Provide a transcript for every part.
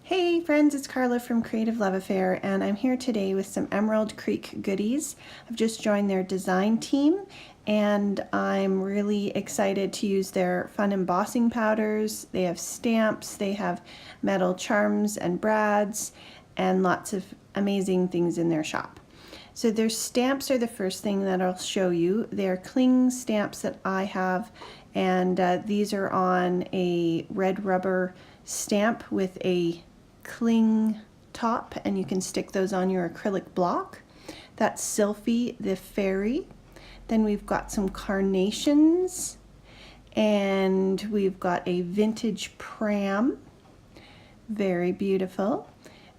Hey friends, it's Carla from Creative Love Affair, and I'm here today with some Emerald Creek goodies. I've just joined their design team, and I'm really excited to use their fun embossing powders. They have stamps, they have metal charms and brads, and lots of amazing things in their shop. So their stamps are the first thing that I'll show you. They're cling stamps that I have, and these are on a red rubber stamp with a cling top, and you can stick those on your acrylic block. That's Sylphie the Fairy. Then we've got some carnations, and we've got a vintage pram, very beautiful.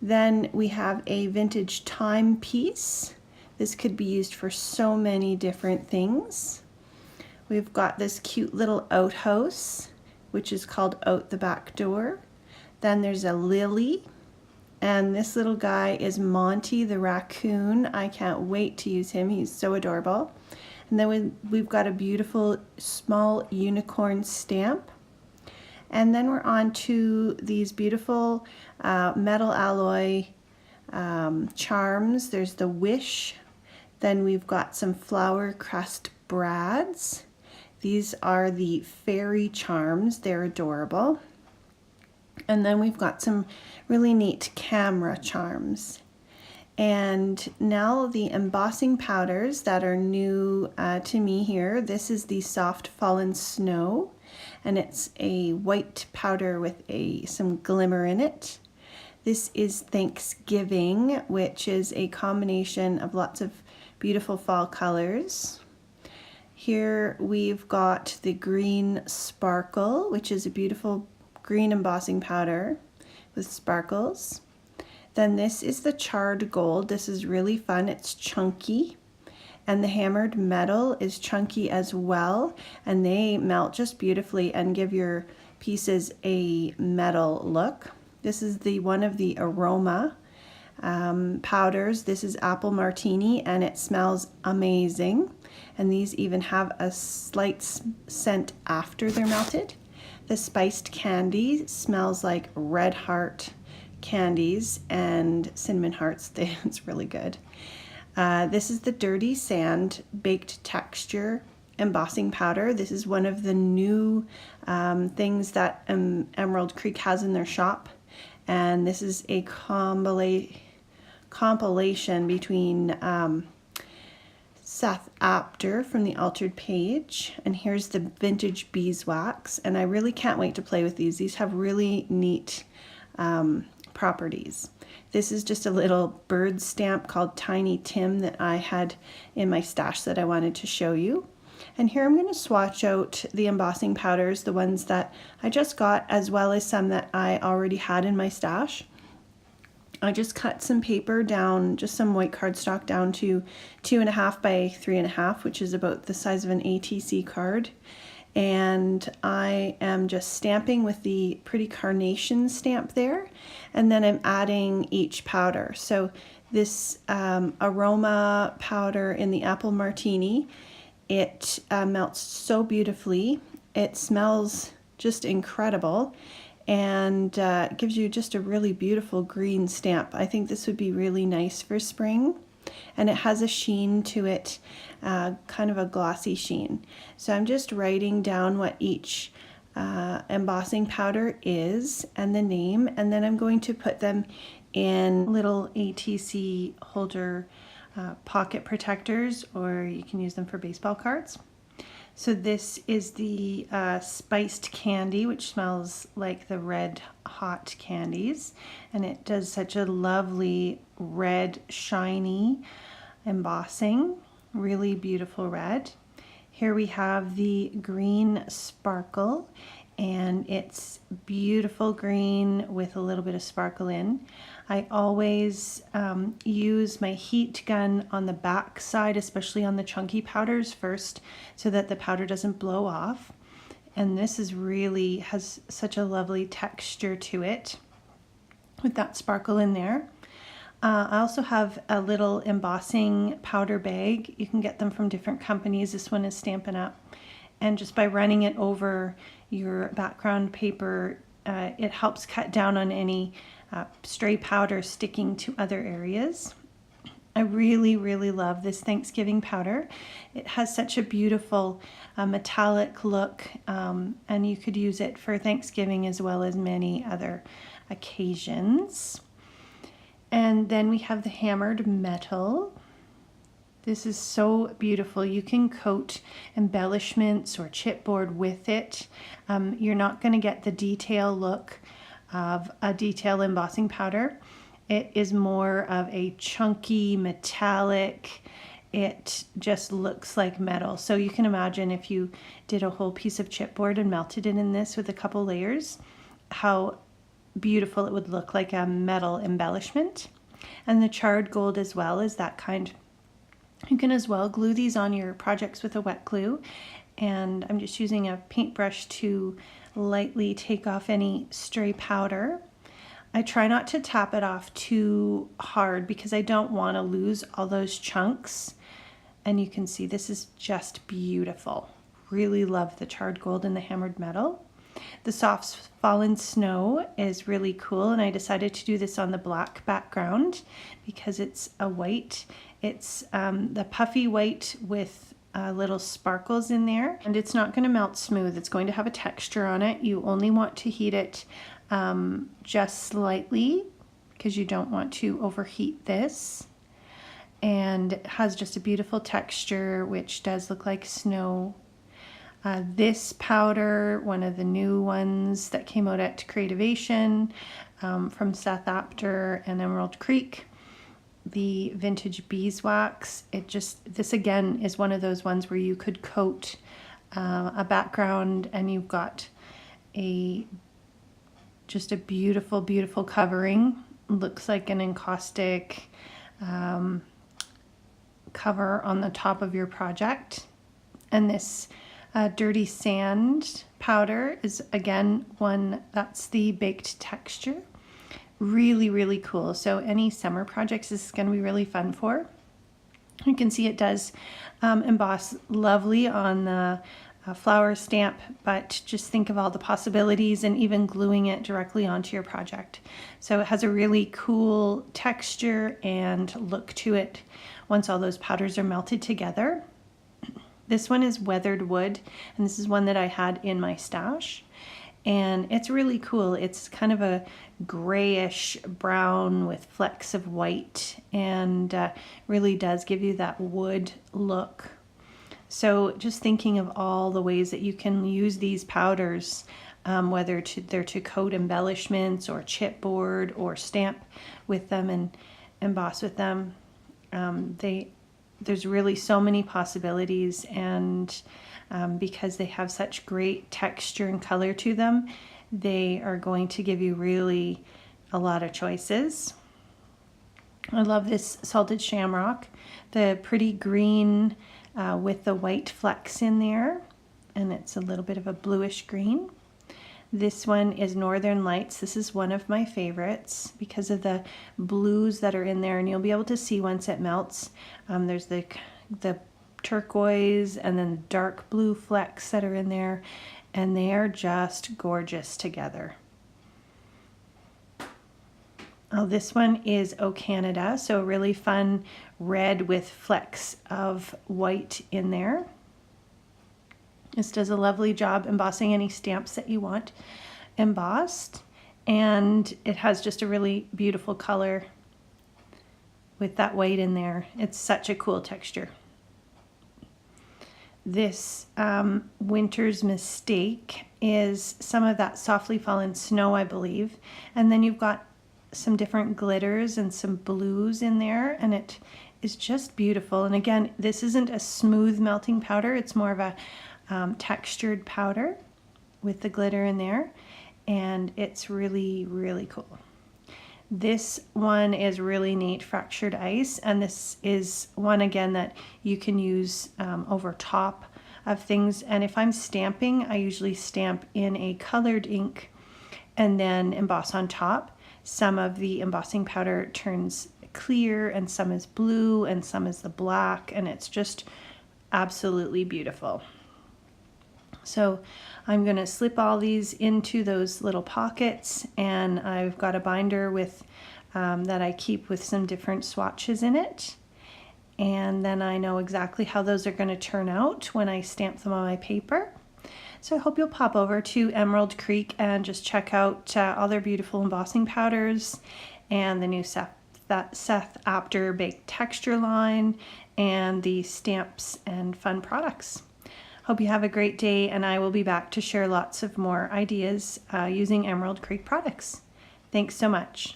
Then we have a vintage timepiece. This could be used for so many different things. We've got this cute little outhouse, which is called Out the Back Door. Then there's a lily, and this little guy is Monty the raccoon. I can't wait to use him. He's so adorable. And then we've got a beautiful small unicorn stamp. And then we're on to these beautiful metal alloy charms. There's the wish. Then we've got some flower crest brads. These are the fairy charms. They're adorable. And then we've got some really neat camera charms. And now the embossing powders that are new to me here. This is the Soft Fallen Snow, and it's a white powder with some glimmer in it. This is Thanksgiving, which is a combination of lots of beautiful fall colors. Here we've got the Green Sparkle, which is a beautiful green embossing powder with sparkles. Then this is the Charred Gold. This is really fun. It's chunky, and the Hammered Metal is chunky as well, and they melt just beautifully and give your pieces a metal look. This is one of the Aroma powders. This is Apple Martini, and it smells amazing, and these even have a slight scent after they're melted. The Spiced Candy smells like red heart candies and cinnamon hearts. It's really good. This is the Dirty Sand Baked Texture embossing powder. This is one of the new things that Emerald Creek has in their shop, and this is a compilation between Seth Apter from the Altered Page, and here's the vintage Beeswax, and I really can't wait to play with these. These have really neat properties. This is just a little bird stamp called Tiny Tim that I had in my stash that I wanted to show you. And here I'm going to swatch out the embossing powders, the ones that I just got, as well as some that I already had in my stash. I just cut some paper down, just some white cardstock down to 2.5 by 3.5, which is about the size of an ATC card. And I am just stamping with the pretty carnation stamp there, and then I'm adding each powder. So this Aroma powder in the Apple Martini, it melts so beautifully. It smells just incredible, and gives you just a really beautiful green stamp. I think this would be really nice for spring, and it has a sheen to it, kind of a glossy sheen. So I'm just writing down what each embossing powder is and the name, and then I'm going to put them in little ATC holder pocket protectors, or you can use them for baseball cards. So this is the Spiced Candy, which smells like the red hot candies, and it does such a lovely red shiny embossing, really beautiful red. Here we have the Green Sparkle, and it's beautiful green with a little bit of sparkle in. I always use my heat gun on the back side, especially on the chunky powders first, so that the powder doesn't blow off. And this is really has such a lovely texture to it with that sparkle in there. I also have a little embossing powder bag. You can get them from different companies. This one is Stampin' Up. And just by running it over your background paper, it helps cut down on any stray powder sticking to other areas. I really, really love this Thanksgiving powder. It has such a beautiful metallic look, and you could use it for Thanksgiving as well as many other occasions. And then we have the hammered metal. This is so beautiful. You can coat embellishments or chipboard with it. You're not going to get the detail look of a detail embossing powder. It is more of a chunky metallic. It just looks like metal. So you can imagine if you did a whole piece of chipboard and melted it in this with a couple layers, how beautiful it would look, like a metal embellishment. And the charred gold as well is that kind. You can as well glue these on your projects with a wet glue. And I'm just using a paintbrush to lightly take off any stray powder. I try not to tap it off too hard because I don't want to lose all those chunks. And you can see this is just beautiful. Really love the charred gold and the hammered metal. The soft fallen snow is really cool, and I decided to do this on the black background because it's a white. It's the puffy white with little sparkles in there, and it's not going to melt smooth. It's going to have a texture on it. You only want to heat it just slightly because you don't want to overheat this. And it has just a beautiful texture, which does look like snow. This powder, one of the new ones that came out at Creativation from Seth Apter and Emerald Creek, the vintage Beeswax. This again is one of those ones where you could coat a background and you've got just a beautiful, beautiful covering. Looks like an encaustic cover on the top of your project. And this dirty sand powder is again one that's the baked texture. Really, really cool. So any summer projects this is going to be really fun for. You can see it does emboss lovely on the flower stamp, but just think of all the possibilities and even gluing it directly onto your project. So it has a really cool texture and look to it once all those powders are melted together. This one is weathered wood, and this is one that I had in my stash. And it's really cool. It's kind of a grayish brown with flecks of white, and really does give you that wood look. So just thinking of all the ways that you can use these powders, whether they're to coat embellishments or chipboard or stamp with them and emboss with them. There's really so many possibilities, and because they have such great texture and color to them, they are going to give you really a lot of choices. I love this salted shamrock, the pretty green with the white flecks in there, and it's a little bit of a bluish green. This one is Northern Lights. This is one of my favorites because of the blues that are in there, and you'll be able to see once it melts. There's the turquoise and then dark blue flecks that are in there, and they are just gorgeous together. Oh, this one is Oh Canada, so a really fun red with flecks of white in there. This does a lovely job embossing any stamps that you want embossed, and it has just a really beautiful color with that white in there. It's such a cool texture. This Winter's Mistake is some of that softly fallen snow, I believe, and then you've got some different glitters and some blues in there, and it is just beautiful. And again, this isn't a smooth melting powder, it's more of a textured powder with the glitter in there, and it's really, really cool. This one is really neat, Fractured Ice, and this is one again that you can use over top of things. And if I'm stamping, I usually stamp in a colored ink and then emboss on top. Some of the embossing powder turns clear, and some is blue, and some is the black, and it's just absolutely beautiful. So I'm going to slip all these into those little pockets, and I've got a binder with that I keep with some different swatches in it. And then I know exactly how those are going to turn out when I stamp them on my paper. So I hope you'll pop over to Emerald Creek and just check out all their beautiful embossing powders and the new Seth Apter Baked Texture line and the stamps and fun products. Hope you have a great day, and I will be back to share lots of more ideas using Emerald Creek products. Thanks so much.